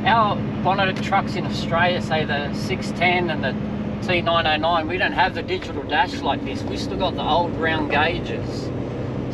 our bonneted trucks in Australia, say the 610 and the T909, we don't have the digital dash like this. We still got the old round gauges.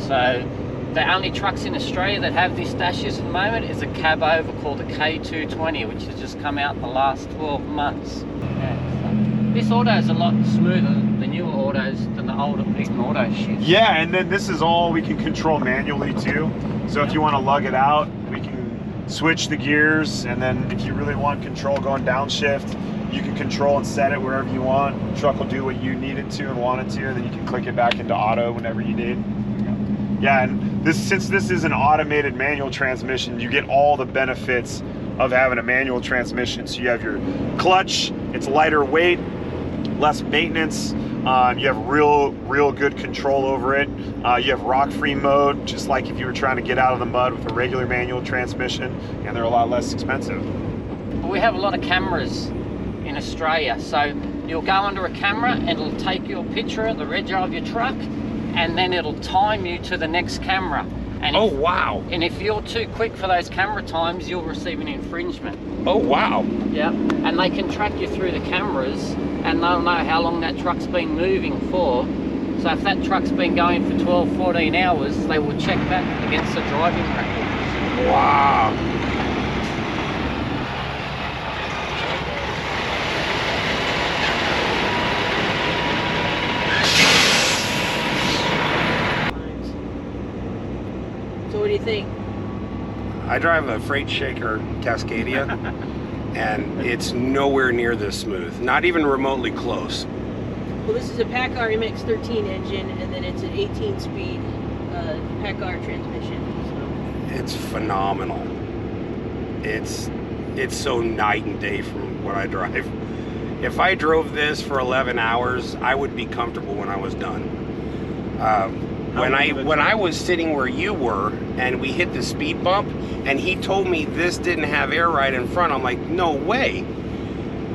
So the only trucks in Australia that have these dashes at the moment is a cab over called the K220, which has just come out in the last 12 months. Yeah, so this auto is a lot smoother, the newer autos, than the older Eaton auto shit. Yeah, and then this is all we can control manually too. So if you want to lug it out, we can switch the gears, and then if you really want control going downshift, you can control and set it wherever you want. The truck will do what you need it to and want it to, and then you can click it back into auto whenever you need. Yeah, and since this is an automated manual transmission, you get all the benefits of having a manual transmission. So you have your clutch, it's lighter weight, less maintenance, you have real good control over it. You have rock-free mode, just like if you were trying to get out of the mud with a regular manual transmission, and they're a lot less expensive. We have a lot of cameras in Australia, so you'll go under a camera and it'll take your picture of the reg of your truck, and then it'll time you to the next camera. And oh, wow. And if you're too quick for those camera times, you'll receive an infringement. Oh, wow. Yeah, and they can track you through the cameras, and they'll know how long that truck's been moving for. So if that truck's been going for 12, 14 hours, they will check that against the driving record. Wow. So what do you think? I drive a Freight Shaker Cascadia, and it's nowhere near this smooth. Not even remotely close. Well, this is a PACCAR MX-13 engine, and then it's an 18-speed PACCAR transmission. So. It's phenomenal. It's so night and day from what I drive. If I drove this for 11 hours, I would be comfortable when I was done. When I was sitting where you were and we hit the speed bump and he told me this didn't have air ride in front, I'm like, no way.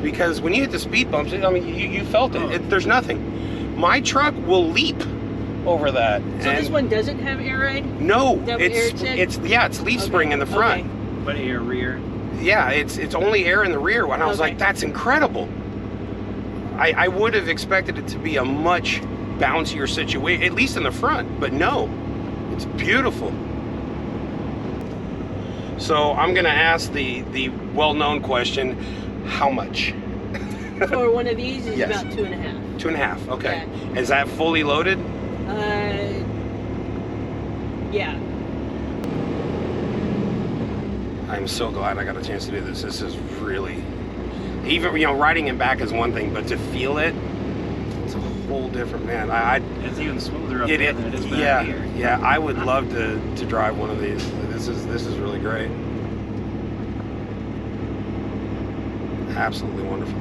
Because when you hit the speed bumps, I mean, you felt it. There's nothing. My truck will leap over that. So this one doesn't have air ride? No, it's leaf spring in the front. Okay. But air rear? Yeah, it's only air in the rear. When I was like, that's incredible. I would have expected it to be a much bouncier situation, at least in the front, but no, it's beautiful. So I'm gonna ask the well-known question, how much? For one of these is yes. about 2.5. 2.5, okay. Yeah. Is that fully loaded? Yeah. I'm so glad I got a chance to do this. This is really, even, riding it back is one thing, but to feel it, it's a whole different, man. It's even smoother up there than it is back here. Yeah, I would love to drive one of these. This is really great. Absolutely wonderful.